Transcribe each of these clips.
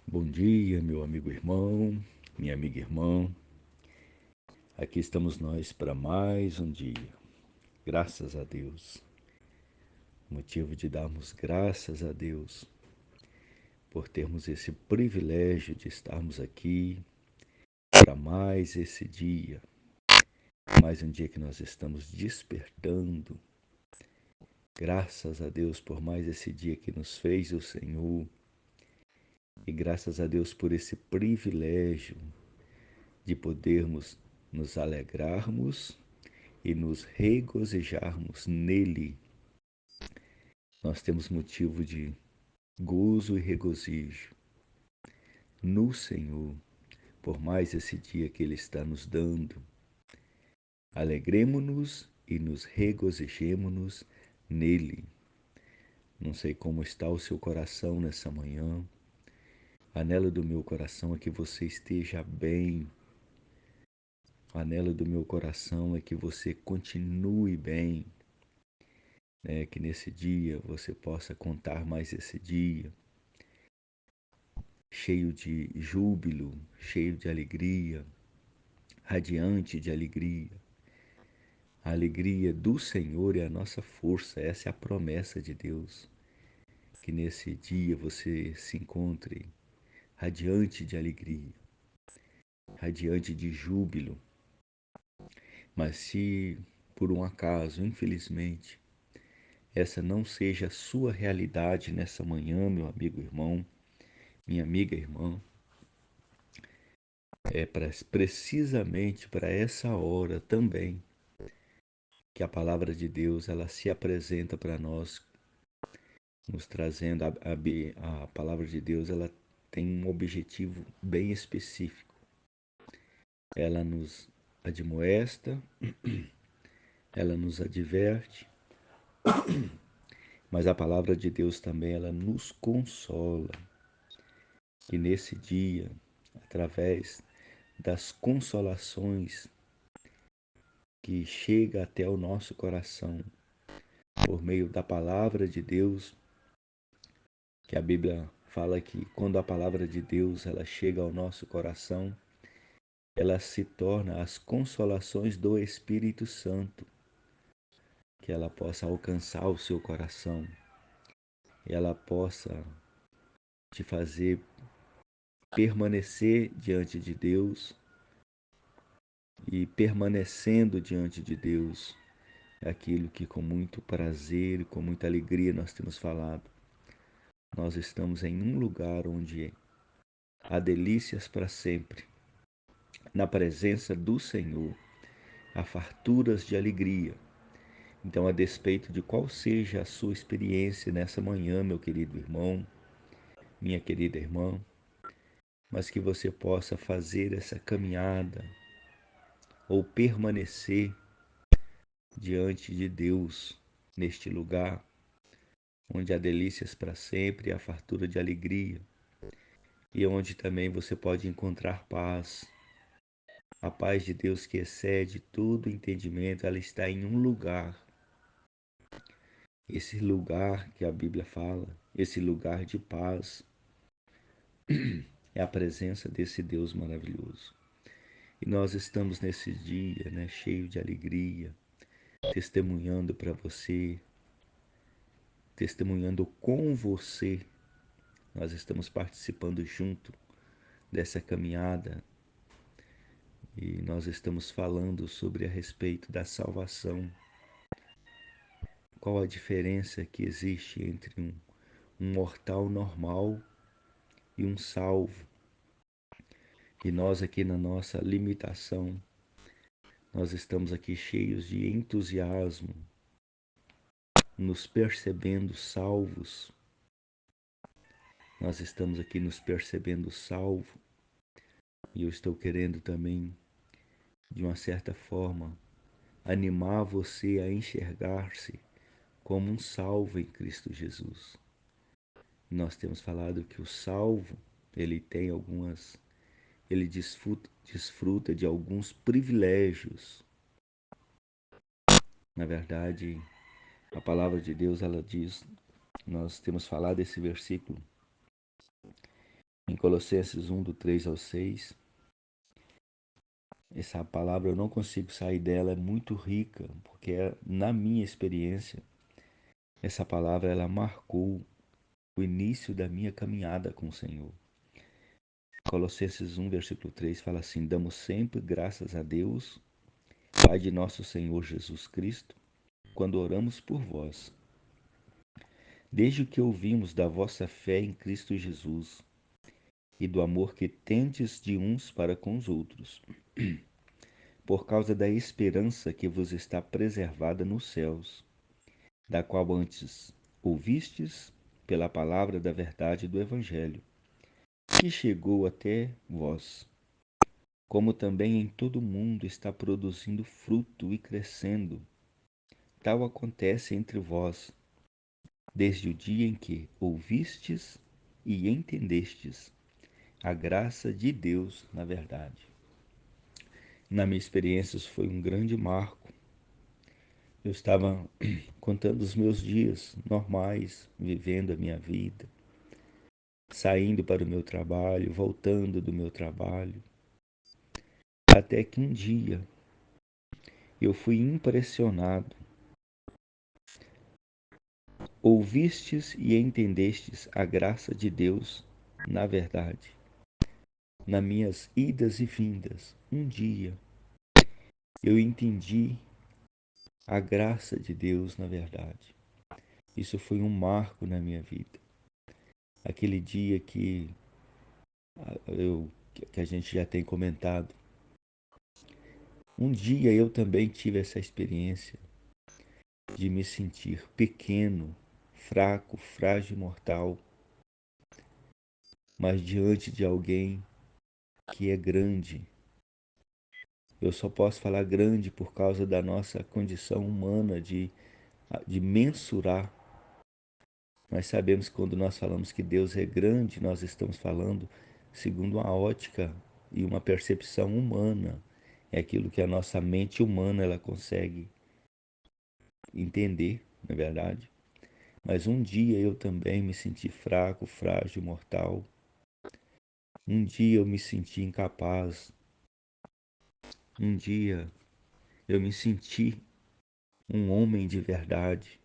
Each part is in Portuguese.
Bom dia, meu amigo irmão, minha amiga irmã. Aqui estamos nós para mais um dia. Graças a Deus. Motivo de darmos graças a Deus por termos esse privilégio de estarmos aqui para mais esse dia. Mais um dia que nós estamos despertando. Graças a Deus por mais esse dia que nos fez o Senhor. E graças a Deus por esse privilégio de podermos nos alegrarmos e nos regozijarmos nele. Nós temos motivo de gozo e regozijo no Senhor, por mais esse dia que Ele está nos dando. Alegremo-nos e nos regozijemo-nos nele. Não sei como está o seu coração nessa manhã. Anelo do meu coração é que você esteja bem. Anelo do meu coração é que você continue bem. Que nesse dia você possa contar mais esse dia, cheio de júbilo, cheio de alegria, radiante de alegria. A alegria do Senhor é a nossa força, essa é a promessa de Deus. Que nesse dia você se encontre radiante de alegria, radiante de júbilo. Mas se por um acaso, infelizmente, essa não seja a sua realidade nessa manhã, meu amigo irmão, minha amiga irmã, precisamente para essa hora também que a palavra de Deus ela se apresenta para nós, nos trazendo a palavra de Deus ela tem um objetivo bem específico. Ela nos admoesta, ela nos adverte, mas a palavra de Deus também ela nos consola. Que nesse dia, através das consolações que chega até o nosso coração por meio da palavra de Deus, que a Bíblia fala que quando a palavra de Deus ela chega ao nosso coração, ela se torna as consolações do Espírito Santo, que ela possa alcançar o seu coração, e ela possa te fazer permanecer diante de Deus, e permanecendo diante de Deus, é aquilo que com muito prazer e com muita alegria nós temos falado. Nós estamos em um lugar onde há delícias para sempre, na presença do Senhor, há farturas de alegria. Então, a despeito de qual seja a sua experiência nessa manhã, meu querido irmão, minha querida irmã, mas que você possa fazer essa caminhada ou permanecer diante de Deus neste lugar onde há delícias para sempre e há fartura de alegria, e onde também você pode encontrar paz. A paz de Deus que excede todo entendimento, ela está em um lugar. Esse lugar que a Bíblia fala, esse lugar de paz, é a presença desse Deus maravilhoso. E nós estamos nesse dia, cheio de alegria, testemunhando para você, testemunhando com você. Nós estamos participando junto dessa caminhada e nós estamos falando sobre a respeito da salvação. Qual a diferença que existe entre um mortal normal e um salvo? E nós aqui na nossa limitação, nós estamos aqui cheios de entusiasmo, nos percebendo salvos. Nós estamos aqui nos percebendo salvo e eu estou querendo também, de uma certa forma, animar você a enxergar-se como um salvo em Cristo Jesus. Nós temos falado que o salvo, ele desfruta de alguns privilégios. Na verdade, a palavra de Deus, ela diz, nós temos falado esse versículo, Em Colossenses 1, do 3 ao 6, essa palavra eu não consigo sair dela, é muito rica, porque na minha experiência, essa palavra ela marcou o início da minha caminhada com o Senhor. Colossenses 1, versículo 3 fala assim: Damos sempre graças a Deus, Pai de nosso Senhor Jesus Cristo, quando oramos por vós, desde que ouvimos da vossa fé em Cristo Jesus e do amor que tendes de uns para com os outros, por causa da esperança que vos está preservada nos céus, da qual antes ouvistes pela palavra da verdade do Evangelho, que chegou até vós, como também em todo o mundo está produzindo fruto e crescendo. Tal acontece entre vós, desde o dia em que ouvistes e entendestes a graça de Deus na verdade. Na minha experiência, isso foi um grande marco. Eu estava contando os meus dias normais, vivendo a minha vida, saindo para o meu trabalho, voltando do meu trabalho, até que um dia eu fui impressionado. Ouvistes e entendestes a graça de Deus na verdade. Nas minhas idas e vindas, um dia eu entendi a graça de Deus na verdade. Isso foi um marco na minha vida. Aquele dia que a gente já tem comentado. Um dia eu também tive essa experiência de me sentir pequeno, fraco, frágil, mortal, mas diante de alguém que é grande. Eu só posso falar grande por causa da nossa condição humana de mensurar. Nós sabemos que quando nós falamos que Deus é grande, nós estamos falando segundo uma ótica e uma percepção humana. É aquilo que a nossa mente humana ela consegue entender, na verdade. Mas um dia eu também me senti fraco, frágil, mortal. Um dia eu me senti incapaz. Um dia eu me senti um homem de verdade.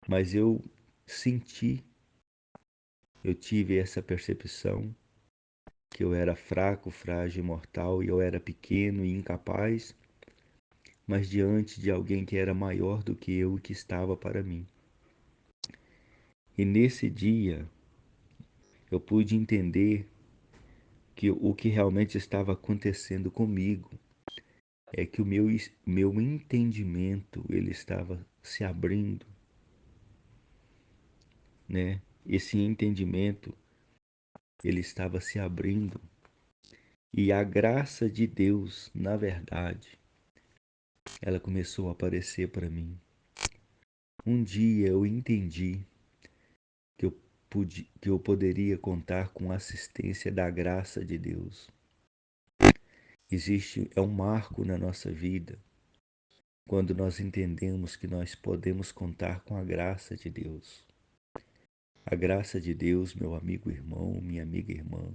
Mas eu senti, eu tive essa percepção que eu era fraco, frágil, mortal e eu era pequeno e incapaz, mas diante de alguém que era maior do que eu e que estava para mim. E nesse dia eu pude entender que o que realmente estava acontecendo comigo é que o meu entendimento ele estava se abrindo, né? Esse entendimento ele estava se abrindo e a graça de Deus, na verdade, ela começou a aparecer para mim. Um dia eu entendi que eu poderia contar com a assistência da graça de Deus. É um marco na nossa vida quando nós entendemos que nós podemos contar com a graça de Deus. A graça de Deus, meu amigo irmão, minha amiga irmã,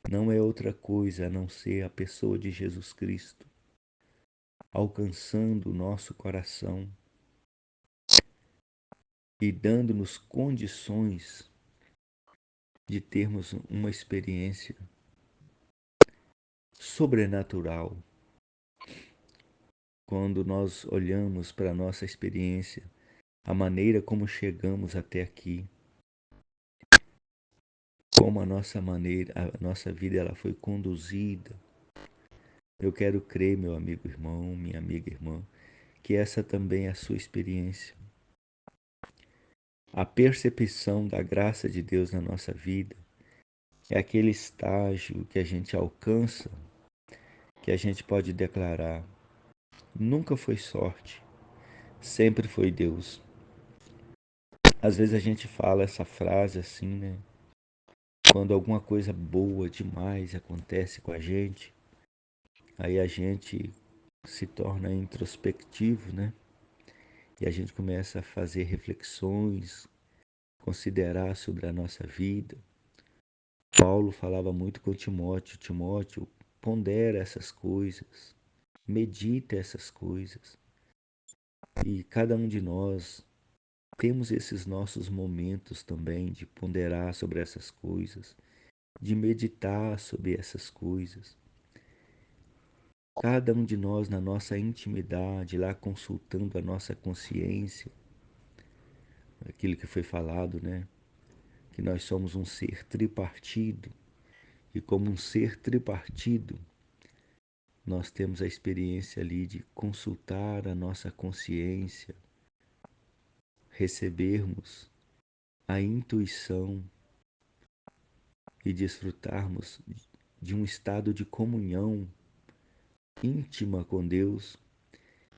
não é outra coisa a não ser a pessoa de Jesus Cristo alcançando o nosso coração e dando-nos condições de termos uma experiência sobrenatural. Quando nós olhamos para a nossa experiência, a maneira como chegamos até aqui, como a nossa vida ela foi conduzida. Eu quero crer, meu amigo irmão, minha amiga irmã, que essa também é a sua experiência. A percepção da graça de Deus na nossa vida é aquele estágio que a gente alcança, que a gente pode declarar: nunca foi sorte, sempre foi Deus. Às vezes a gente fala essa frase assim, né? Quando alguma coisa boa demais acontece com a gente, aí a gente se torna introspectivo, né? E a gente começa a fazer reflexões, considerar sobre a nossa vida. Paulo falava muito com Timóteo: Timóteo, pondera essas coisas, medita essas coisas. E cada um de nós temos esses nossos momentos também de ponderar sobre essas coisas, de meditar sobre essas coisas. Cada um de nós na nossa intimidade, lá consultando a nossa consciência, aquilo que foi falado, né? Que nós somos um ser tripartido e como um ser tripartido, nós temos a experiência ali de consultar a nossa consciência, recebermos a intuição e desfrutarmos de um estado de comunhão íntima com Deus.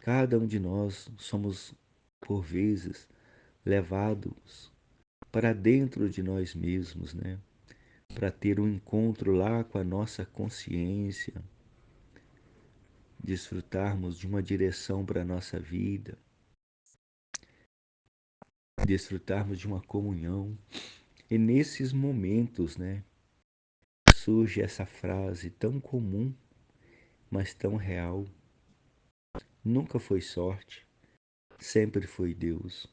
Cada um de nós somos, por vezes, levados para dentro de nós mesmos, né? Para ter um encontro lá com a nossa consciência, desfrutarmos de uma direção para a nossa vida, desfrutarmos de uma comunhão. E nesses momentos, né, surge essa frase tão comum, mas tão real. Nunca foi sorte, sempre foi Deus.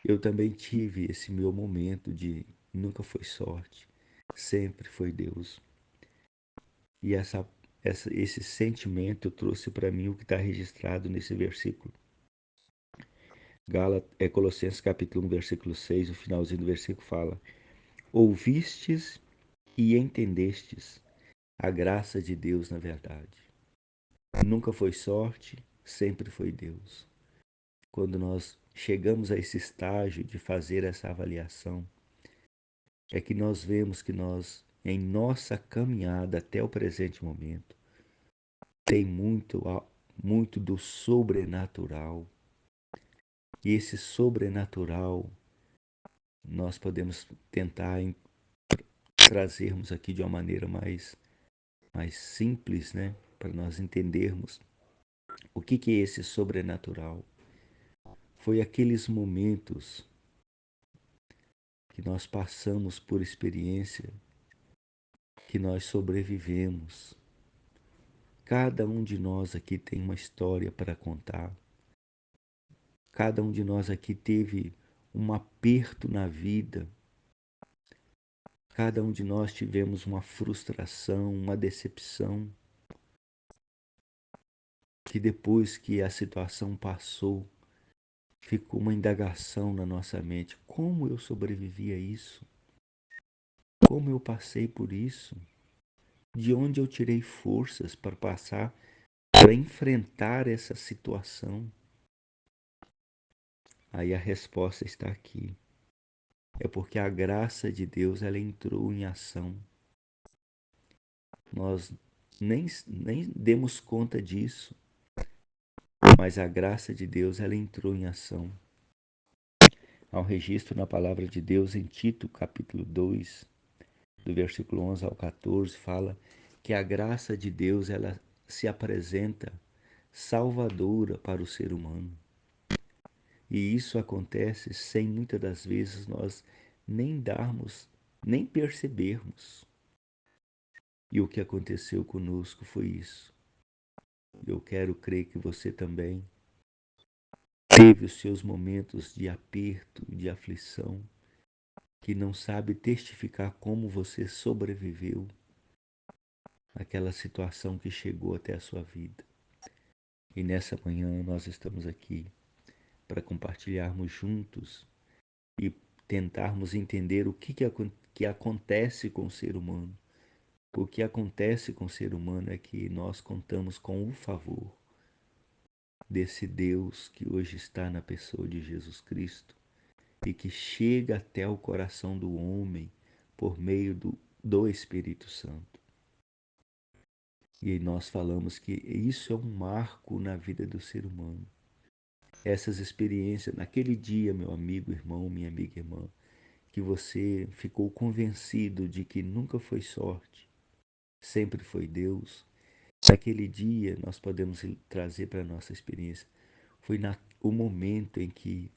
Eu também tive esse meu momento de nunca foi sorte, sempre foi Deus. E esse sentimento trouxe para mim o que está registrado nesse versículo. Colossenses capítulo 1, versículo 6, o finalzinho do versículo fala: Ouvistes e entendestes a graça de Deus na verdade. Nunca foi sorte, sempre foi Deus. Quando nós chegamos a esse estágio de fazer essa avaliação, é que nós vemos que nós, em nossa caminhada até o presente momento, tem muito do sobrenatural. E esse sobrenatural nós podemos tentar trazermos aqui de uma maneira mais simples, né? Para nós entendermos o que é esse sobrenatural. Foi aqueles momentos que nós passamos por experiência, que nós sobrevivemos. Cada um de nós aqui tem uma história para contar. Cada um de nós aqui teve um aperto na vida. Cada um de nós tivemos uma frustração, uma decepção, que depois que a situação passou, ficou uma indagação na nossa mente: como eu sobrevivi a isso? Como eu passei por isso? De onde eu tirei forças para passar, para enfrentar essa situação? Aí a resposta está aqui. É porque a graça de Deus ela entrou em ação. Nós nem demos conta disso, mas a graça de Deus ela entrou em ação. Há um registro na palavra de Deus em Tito, capítulo 2, do versículo 11 ao 14, fala que a graça de Deus ela se apresenta salvadora para o ser humano. E isso acontece sem muitas das vezes nós nem darmos, nem percebermos. E o que aconteceu conosco foi isso. Eu quero crer que você também teve os seus momentos de aperto, de aflição, que não sabe testificar como você sobreviveu àquela situação que chegou até a sua vida. E nessa manhã nós estamos aqui para compartilharmos juntos e tentarmos entender o que acontece com o ser humano. O que acontece com o ser humano é que nós contamos com o favor desse Deus que hoje está na pessoa de Jesus Cristo e que chega até o coração do homem por meio do Espírito Santo. E nós falamos que isso é um marco na vida do ser humano. Essas experiências, naquele dia, meu amigo, irmão, minha amiga, irmã, que você ficou convencido de que nunca foi sorte, sempre foi Deus. Naquele dia, nós podemos trazer para a nossa experiência. Foi o momento em que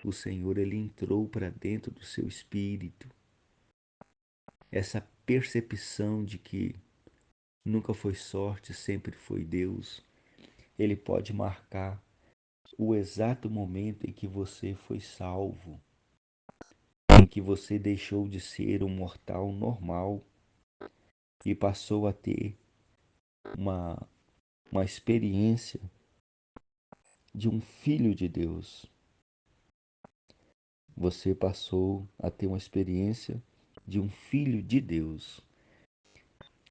o Senhor ele entrou para dentro do seu espírito essa percepção de que nunca foi sorte, sempre foi Deus, ele pode marcar o exato momento em que você foi salvo, em que você deixou de ser um mortal normal e passou a ter uma, uma experiência de um filho de Deus. Você passou a ter uma experiência de um filho de Deus.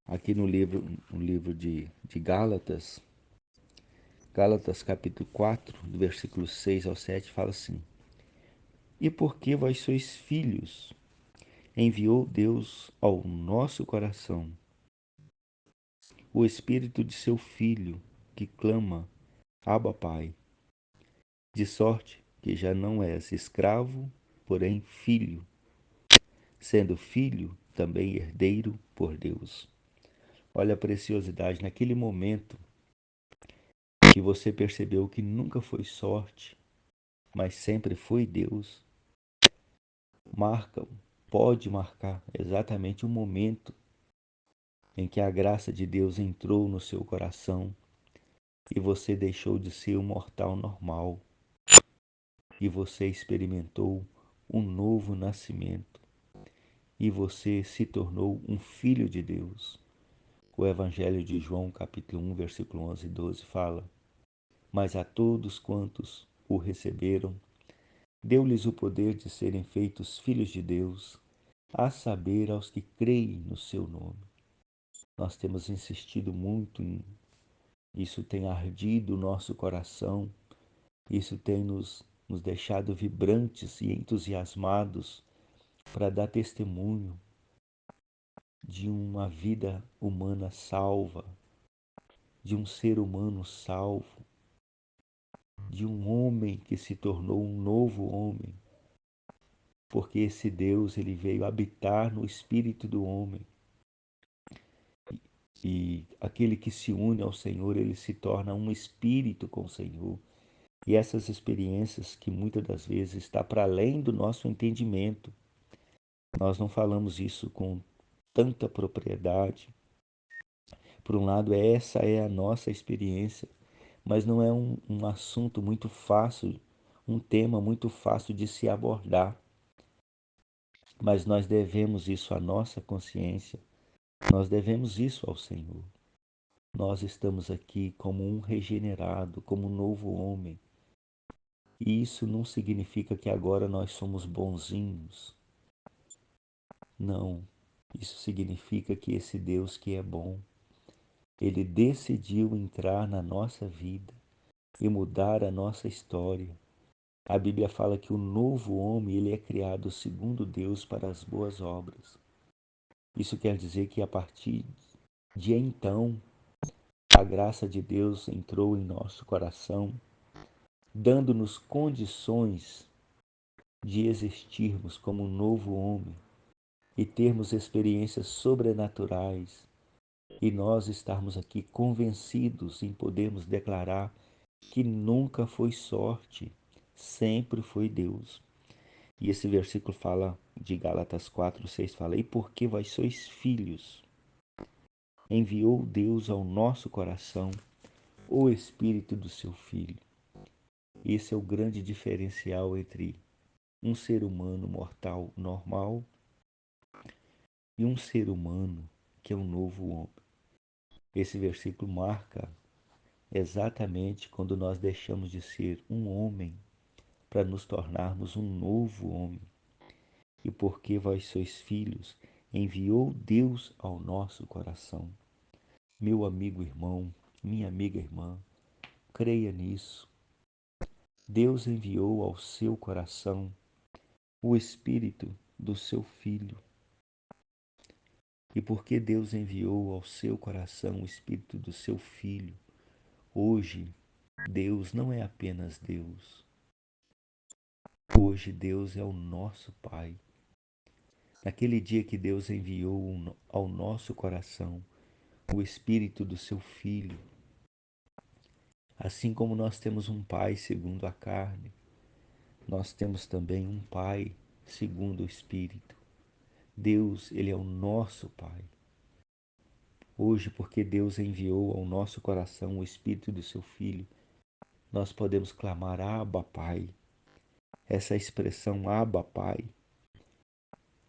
Aqui no livro de Gálatas, Gálatas capítulo 4, do versículo 6 ao 7, fala assim: E porque vós sois filhos, enviou Deus ao nosso coração o Espírito de seu Filho, que clama, Abba, Pai. De sorte que já não és escravo, porém filho, sendo filho, também herdeiro por Deus. Olha a preciosidade, naquele momento que você percebeu que nunca foi sorte, mas sempre foi Deus, marca, pode marcar exatamente o momento em que a graça de Deus entrou no seu coração e você deixou de ser um mortal normal e você experimentou um novo nascimento e você se tornou um filho de Deus. O Evangelho de João, capítulo 1, versículo 11 e 12 fala: Mas a todos quantos o receberam, deu-lhes o poder de serem feitos filhos de Deus, a saber, aos que creem no seu nome. Nós temos insistido muito em isso, tem ardido o nosso coração, isso tem nos deixado vibrantes e entusiasmados para dar testemunho de uma vida humana salva, de um ser humano salvo, de um homem que se tornou um novo homem, porque esse Deus ele veio habitar no espírito do homem. E aquele que se une ao Senhor, ele se torna um espírito com o Senhor. E essas experiências que muitas das vezes está para além do nosso entendimento. Nós não falamos isso com tanta propriedade. Por um lado, essa é a nossa experiência, mas não é um assunto muito fácil, um tema muito fácil de se abordar. Mas nós devemos isso à nossa consciência, nós devemos isso ao Senhor. Nós estamos aqui como um regenerado, como um novo homem. E isso não significa que agora nós somos bonzinhos. Não. Isso significa que esse Deus que é bom, ele decidiu entrar na nossa vida e mudar a nossa história. A Bíblia fala que o novo homem, ele é criado segundo Deus para as boas obras. Isso quer dizer que a partir de então, a graça de Deus entrou em nosso coração, dando-nos condições de existirmos como um novo homem e termos experiências sobrenaturais e nós estarmos aqui convencidos em podermos declarar que nunca foi sorte, sempre foi Deus. E esse versículo fala de Gálatas 4:6 fala: E porque vós sois filhos, enviou Deus ao nosso coração o Espírito do seu Filho. Esse é o grande diferencial entre um ser humano mortal normal e um ser humano que é um novo homem. Esse versículo marca exatamente quando nós deixamos de ser um homem para nos tornarmos um novo homem. E porque vós sois filhos, enviou Deus ao nosso coração. Meu amigo irmão, minha amiga irmã, creia nisso. Deus enviou ao seu coração o Espírito do seu Filho. E porque Deus enviou ao seu coração o Espírito do seu Filho, hoje Deus não é apenas Deus. Hoje Deus é o nosso Pai. Naquele dia que Deus enviou ao nosso coração o Espírito do seu Filho, assim como nós temos um Pai segundo a carne, nós temos também um Pai segundo o Espírito. Deus, Ele é o nosso Pai. Hoje, porque Deus enviou ao nosso coração o Espírito do seu Filho, nós podemos clamar Abba, Pai. Essa expressão Abba, Pai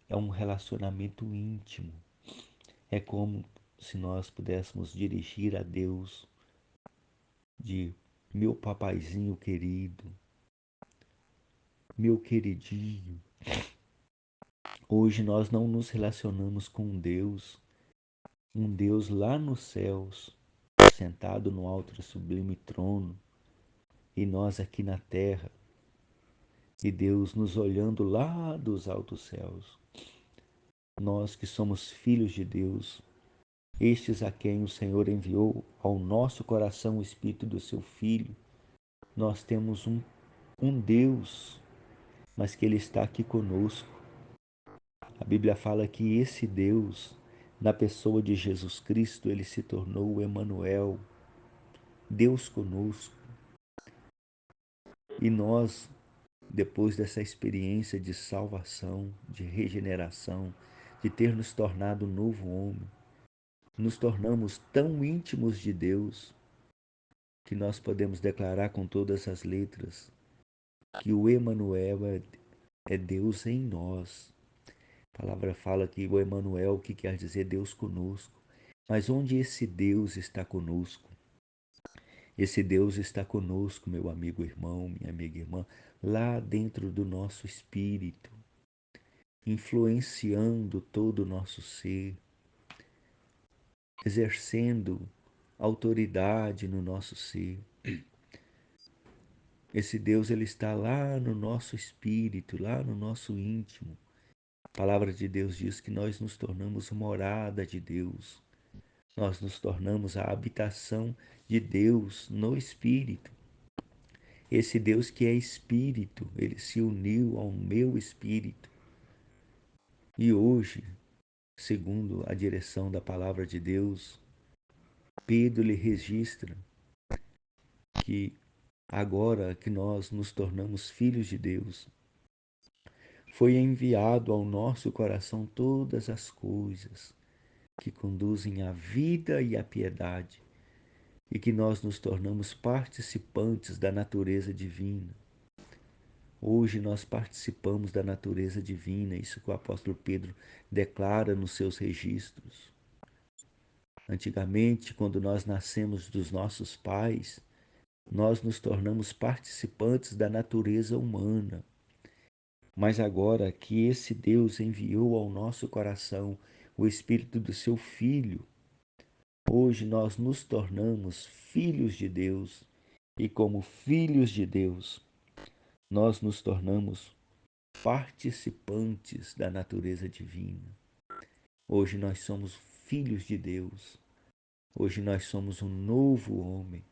é um relacionamento íntimo. É como se nós pudéssemos dirigir a Deus de meu papaizinho querido, meu queridinho. Hoje nós não nos relacionamos com um Deus lá nos céus, sentado no alto e sublime trono, e nós aqui na terra, e Deus nos olhando lá dos altos céus. Nós que somos filhos de Deus, estes a quem o Senhor enviou ao nosso coração o Espírito do seu Filho, nós temos um Deus, mas que Ele está aqui conosco. A Bíblia fala que esse Deus, na pessoa de Jesus Cristo, Ele se tornou o Emanuel, Deus conosco. E nós, depois dessa experiência de salvação, de regeneração, de ter nos tornado um novo homem, nos tornamos tão íntimos de Deus que nós podemos declarar com todas as letras que o Emanuel é Deus em nós. A palavra fala que o Emanuel, que quer dizer Deus conosco. Mas onde esse Deus está conosco? Esse Deus está conosco, meu amigo irmão, minha amiga irmã, lá dentro do nosso espírito, influenciando todo o nosso ser, exercendo autoridade no nosso ser. Esse Deus, ele está lá no nosso espírito, lá no nosso íntimo. A palavra de Deus diz que nós nos tornamos morada de Deus. Nós nos tornamos a habitação de Deus no espírito. Esse Deus que é espírito, ele se uniu ao meu espírito. E hoje, segundo a direção da palavra de Deus, Pedro lhe registra que agora que nós nos tornamos filhos de Deus, foi enviado ao nosso coração todas as coisas que conduzem à vida e à piedade, e que nós nos tornamos participantes da natureza divina. Hoje nós participamos da natureza divina, isso que o apóstolo Pedro declara nos seus registros. Antigamente, quando nós nascemos dos nossos pais, nós nos tornamos participantes da natureza humana. Mas agora que esse Deus enviou ao nosso coração o Espírito do seu Filho, hoje nós nos tornamos filhos de Deus. E como filhos de Deus, nós nos tornamos participantes da natureza divina. Hoje nós somos filhos de Deus. Hoje nós somos um novo homem.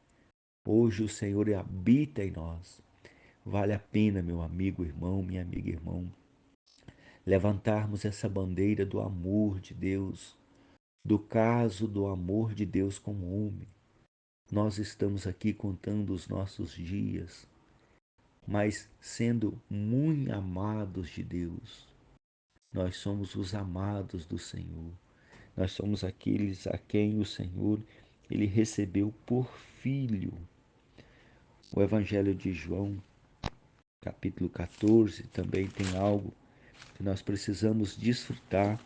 Hoje o Senhor habita em nós. Vale a pena, meu amigo, irmão, minha amiga, irmão, levantarmos essa bandeira do amor de Deus, do caso do amor de Deus com o homem. Nós estamos aqui contando os nossos dias, mas sendo muito amados de Deus. Nós somos os amados do Senhor. Nós somos aqueles a quem o Senhor ele recebeu por filho. O Evangelho de João, capítulo 14, também tem algo que nós precisamos desfrutar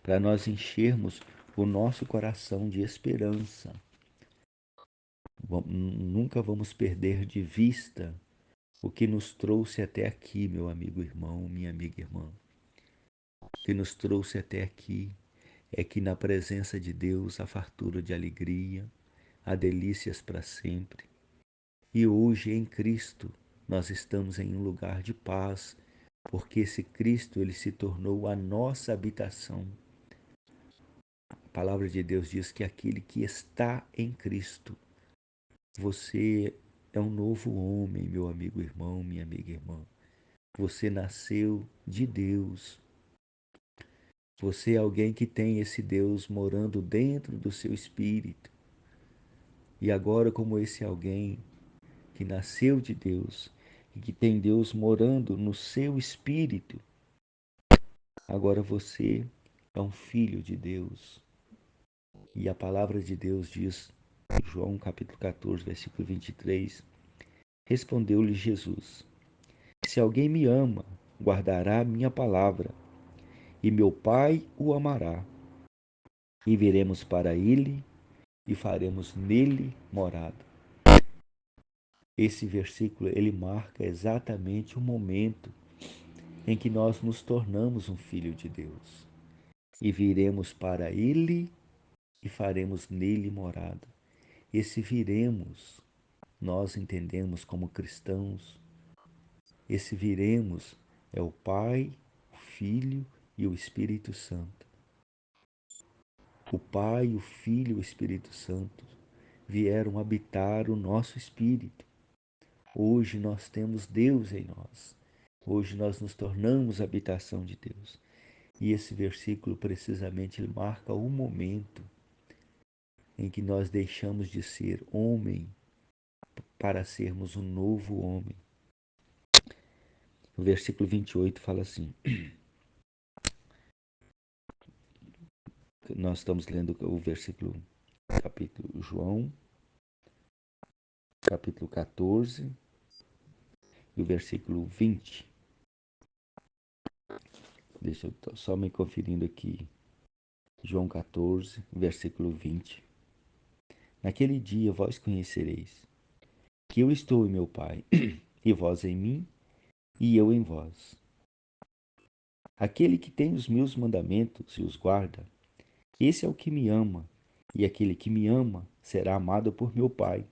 para nós enchermos o nosso coração de esperança. Nunca vamos perder de vista o que nos trouxe até aqui, meu amigo irmão, minha amiga irmã. O que nos trouxe até aqui é que na presença de Deus há fartura de alegria, há delícias para sempre. E hoje em Cristo nós estamos em um lugar de paz, porque esse Cristo ele se tornou a nossa habitação. A palavra de Deus diz que aquele que está em Cristo, você é um novo homem, meu amigo irmão, minha amiga irmã. Você nasceu de Deus. Você é alguém que tem esse Deus morando dentro do seu espírito. E agora, como esse alguém que nasceu de Deus e que tem Deus morando no seu espírito, Agora você é um filho de Deus. E a palavra de Deus diz, João capítulo 14, versículo 23, respondeu-lhe Jesus: Se alguém me ama, guardará a minha palavra, e meu Pai o amará. E viremos para ele e faremos nele morada. Esse versículo ele marca exatamente o momento em que nós nos tornamos um filho de Deus. E viremos para ele e faremos nele morada. Esse viremos, nós entendemos como cristãos, esse viremos é o Pai, o Filho e o Espírito Santo. O Pai, o Filho e o Espírito Santo vieram habitar o nosso espírito. Hoje nós temos Deus em nós. Hoje nós nos tornamos a habitação de Deus. E esse versículo precisamente ele marca o momento em que nós deixamos de ser homem para sermos um novo homem. O versículo 28 fala assim, nós estamos lendo o versículo, capítulo João, capítulo 14 e o versículo 20. Deixa eu só me conferindo aqui. João 14, versículo 20. Naquele dia vós conhecereis que eu estou em meu Pai, e vós em mim, e eu em vós. Aquele que tem os meus mandamentos e os guarda, esse é o que me ama, e aquele que me ama será amado por meu Pai.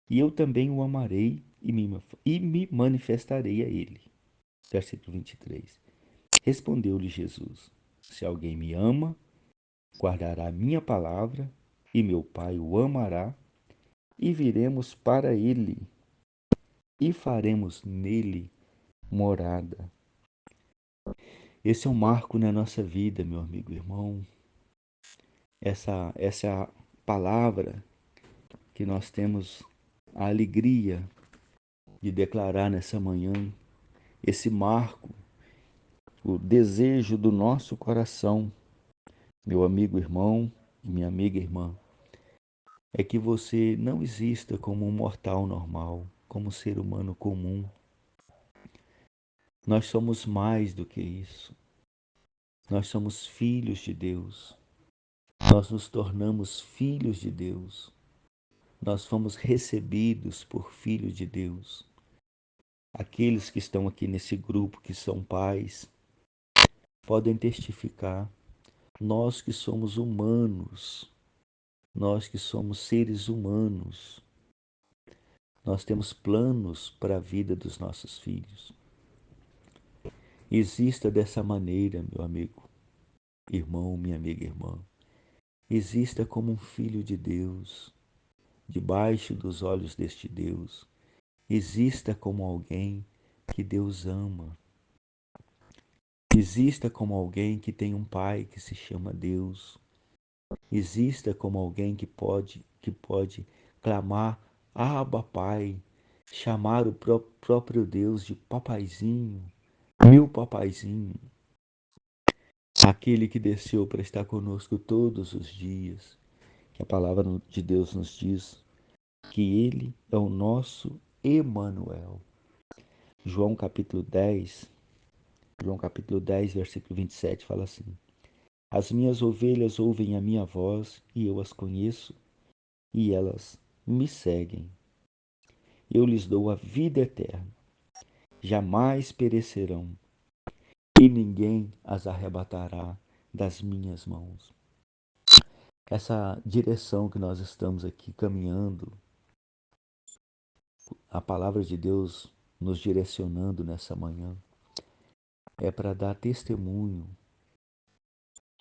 E eu também o amarei e me manifestarei a ele. Versículo 23. Respondeu-lhe Jesus: Se alguém me ama, guardará a minha palavra, e meu Pai o amará, e viremos para ele, e faremos nele morada. Esse é um marco na nossa vida, meu amigo irmão. Essa é a palavra que nós temos a alegria de declarar nessa manhã, esse marco, o desejo do nosso coração, meu amigo irmão e minha amiga irmã, é que você não exista como um mortal normal, como um ser humano comum. Nós somos mais do que isso. Nós somos filhos de Deus. Nós nos tornamos filhos de Deus. Nós fomos recebidos por filhos de Deus. Aqueles que estão aqui nesse grupo, que são pais, podem testificar. Nós que somos humanos, nós que somos seres humanos, nós temos planos para a vida dos nossos filhos. Exista dessa maneira, meu amigo, irmão, minha amiga irmã. Exista como um filho de Deus, debaixo dos olhos deste Deus. Exista como alguém que Deus ama. Exista como alguém que tem um pai que se chama Deus. Exista como alguém que pode clamar, Abba, Pai, chamar o próprio Deus de papaizinho, meu papaizinho, aquele que desceu para estar conosco todos os dias, que a palavra de Deus nos diz que ele é o nosso Emanuel. João capítulo 10, João capítulo 10, versículo 27 fala assim: As minhas ovelhas ouvem a minha voz e eu as conheço e elas me seguem. Eu lhes dou a vida eterna, jamais perecerão e ninguém as arrebatará das minhas mãos. Essa direção que nós estamos aqui caminhando, a palavra de Deus nos direcionando nessa manhã, é para dar testemunho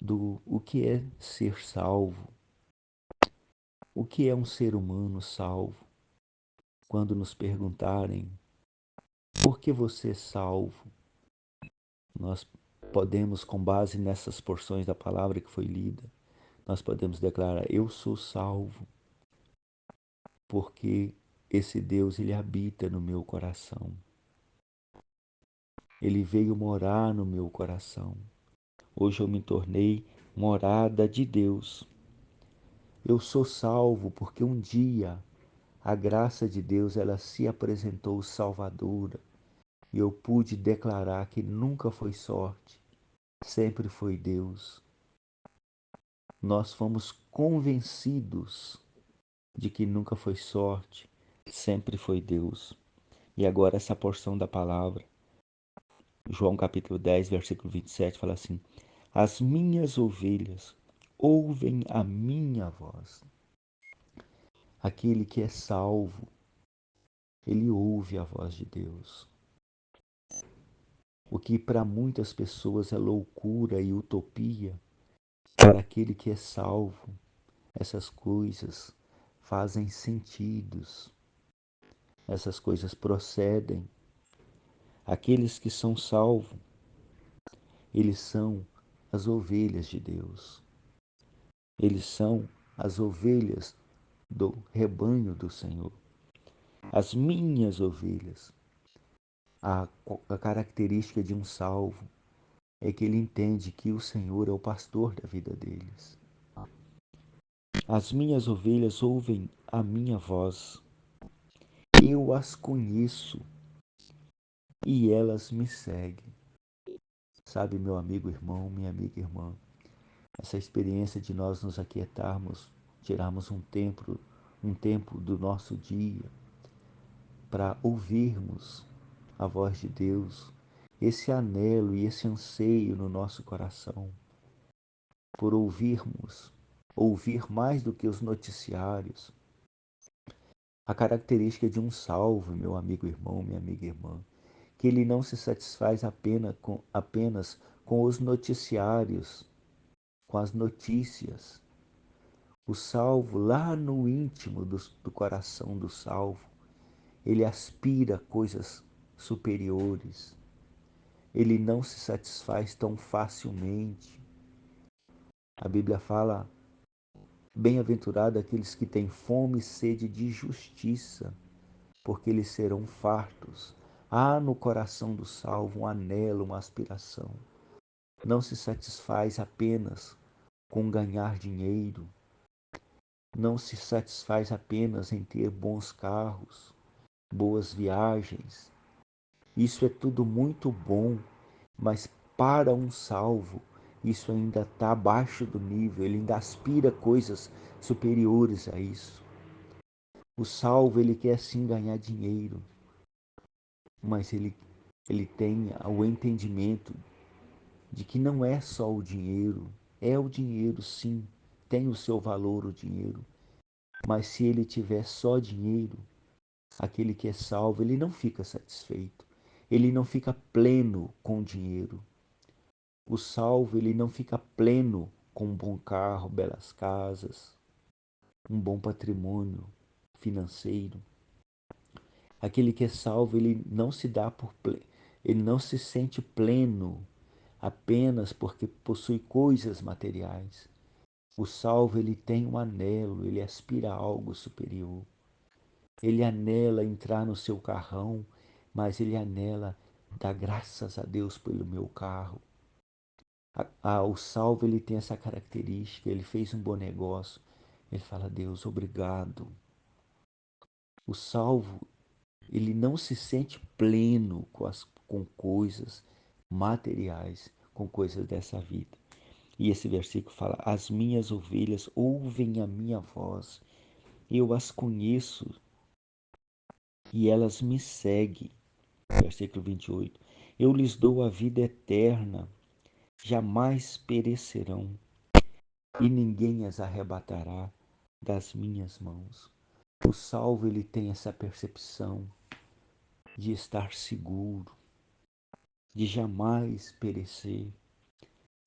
do o que é ser salvo, o que é um ser humano salvo. Quando nos perguntarem por que você é salvo, nós podemos, com base nessas porções da palavra que foi lida, nós podemos declarar: eu sou salvo, porque esse Deus ele habita no meu coração. Ele veio morar no meu coração. Hoje eu me tornei morada de Deus. Eu sou salvo porque um dia a graça de Deus ela se apresentou salvadora e eu pude declarar que nunca foi sorte, sempre foi Deus. Nós fomos convencidos de que nunca foi sorte, sempre foi Deus. E agora essa porção da palavra, João capítulo 10, versículo 27, fala assim: As minhas ovelhas ouvem a minha voz. Aquele que é salvo, ele ouve a voz de Deus. O que para muitas pessoas é loucura e utopia, para aquele que é salvo, essas coisas fazem sentidos, essas coisas procedem. Aqueles que são salvos, eles são as ovelhas de Deus. Eles são as ovelhas do rebanho do Senhor. As minhas ovelhas. A característica de um salvo é que ele entende que o Senhor é o pastor da vida deles. As minhas ovelhas ouvem a minha voz. Eu as conheço e elas me seguem. Sabe, meu amigo irmão, minha amiga irmã, essa experiência de nós nos aquietarmos, tirarmos um tempo do nosso dia para ouvirmos a voz de Deus, esse anelo e esse anseio no nosso coração por ouvir mais do que os noticiários. A característica de um salvo, meu amigo irmão, minha amiga irmã, que ele não se satisfaz apenas com os noticiários, com as notícias. O salvo, lá no íntimo do coração do salvo, ele aspira a coisas superiores. Ele não se satisfaz tão facilmente. A Bíblia fala: bem-aventurado aqueles que têm fome e sede de justiça, porque eles serão fartos. Há no coração do salvo um anelo, uma aspiração. Não se satisfaz apenas com ganhar dinheiro, não se satisfaz apenas em ter bons carros, boas viagens. Isso é tudo muito bom, mas para um salvo, isso ainda está abaixo do nível, ele ainda aspira coisas superiores a isso. O salvo, ele quer sim ganhar dinheiro, mas ele tem o entendimento de que não é só o dinheiro, é o dinheiro sim, tem o seu valor o dinheiro, mas se ele tiver só dinheiro, aquele que é salvo, ele não fica satisfeito, ele não fica pleno com o dinheiro. O salvo, ele não fica pleno com um bom carro, belas casas, um bom patrimônio financeiro. Aquele que é salvo, ele não se dá ele não se sente pleno apenas porque possui coisas materiais. O salvo, ele tem um anelo, ele aspira a algo superior. Ele anela entrar no seu carrão, mas ele anela dar graças a Deus pelo meu carro. O salvo, ele tem essa característica, ele fez um bom negócio, ele fala: Deus, obrigado. O salvo, ele não se sente pleno com coisas materiais, com coisas dessa vida. E esse versículo fala: As minhas ovelhas ouvem a minha voz, eu as conheço e elas me seguem. Versículo 28. Eu lhes dou a vida eterna, jamais perecerão, e ninguém as arrebatará das minhas mãos. O salvo, ele tem essa percepção de estar seguro, de jamais perecer.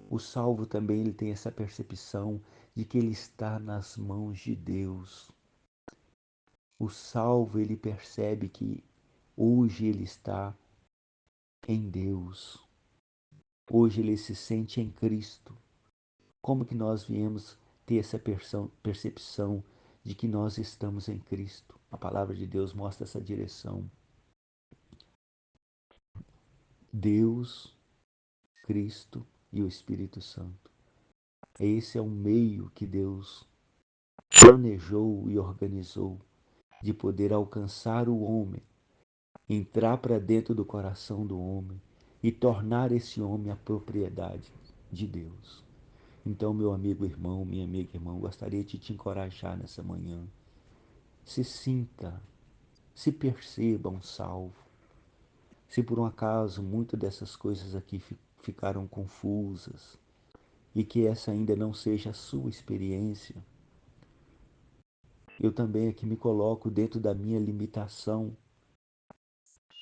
O salvo também, ele tem essa percepção de que ele está nas mãos de Deus. O salvo, ele percebe que hoje ele está em Deus. Hoje ele se sente em Cristo. Como que nós viemos ter essa percepção de que nós estamos em Cristo? A palavra de Deus mostra essa direção. Deus, Cristo e o Espírito Santo. Esse é o meio que Deus planejou e organizou de poder alcançar o homem, entrar para dentro do coração do homem e tornar esse homem a propriedade de Deus. Então, meu amigo irmão, minha amiga irmã, gostaria de te encorajar nessa manhã. Se sinta, se perceba um salvo. Se por um acaso muitas dessas coisas aqui ficaram confusas e que essa ainda não seja a sua experiência, eu também aqui me coloco dentro da minha limitação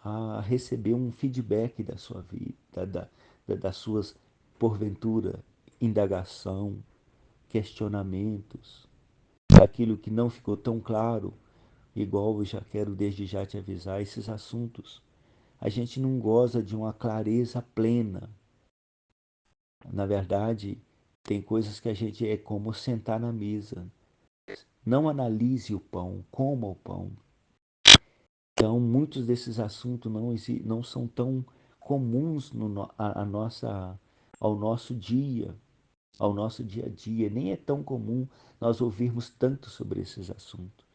a receber um feedback da sua vida, das suas, porventura, indagação, questionamentos, aquilo que não ficou tão claro, igual eu já quero desde já te avisar, esses assuntos. A gente não goza de uma clareza plena. Na verdade, tem coisas que a gente é como sentar na mesa. Não analise o pão, coma o pão. Então, muitos desses assuntos não são tão comuns ao nosso dia, ao nosso dia a dia. Nem é tão comum nós ouvirmos tanto sobre esses assuntos.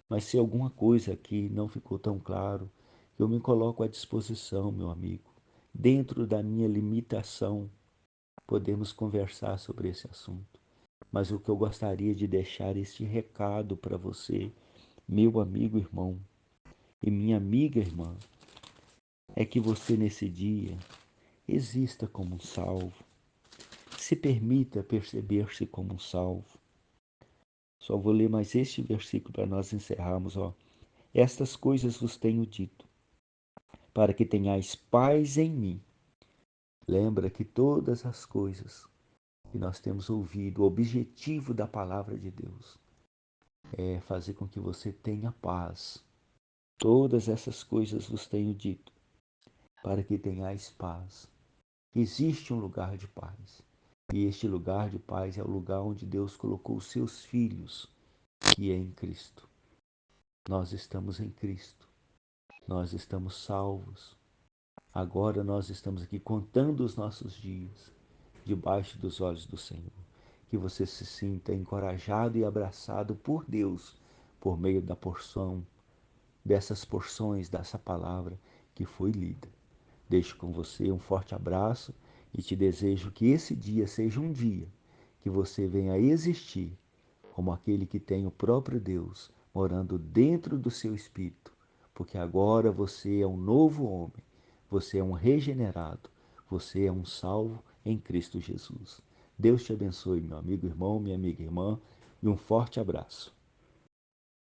Mas se alguma coisa aqui não ficou tão claro, eu me coloco à disposição, meu amigo. Dentro da minha limitação, podemos conversar sobre esse assunto. Mas o que eu gostaria de deixar este recado para você, meu amigo irmão e minha amiga irmã, é que você nesse dia exista como um salvo. Se permita perceber-se como um salvo. Só vou ler mais este versículo para nós encerrarmos, ó. Estas coisas vos tenho dito, para que tenhais paz em mim. Lembra que todas as coisas que nós temos ouvido, o objetivo da palavra de Deus é fazer com que você tenha paz. Todas essas coisas vos tenho dito, para que tenhais paz. Existe um lugar de paz. E este lugar de paz é o lugar onde Deus colocou os seus filhos, que é em Cristo. Nós estamos em Cristo. Nós estamos salvos. Agora nós estamos aqui contando os nossos dias debaixo dos olhos do Senhor. Que você se sinta encorajado e abraçado por Deus por meio da porção, dessas porções dessa palavra que foi lida. Deixo com você um forte abraço e te desejo que esse dia seja um dia que você venha a existir como aquele que tem o próprio Deus morando dentro do seu espírito, porque agora você é um novo homem, você é um regenerado, você é um salvo em Cristo Jesus. Deus te abençoe, meu amigo irmão, minha amiga irmã, e um forte abraço.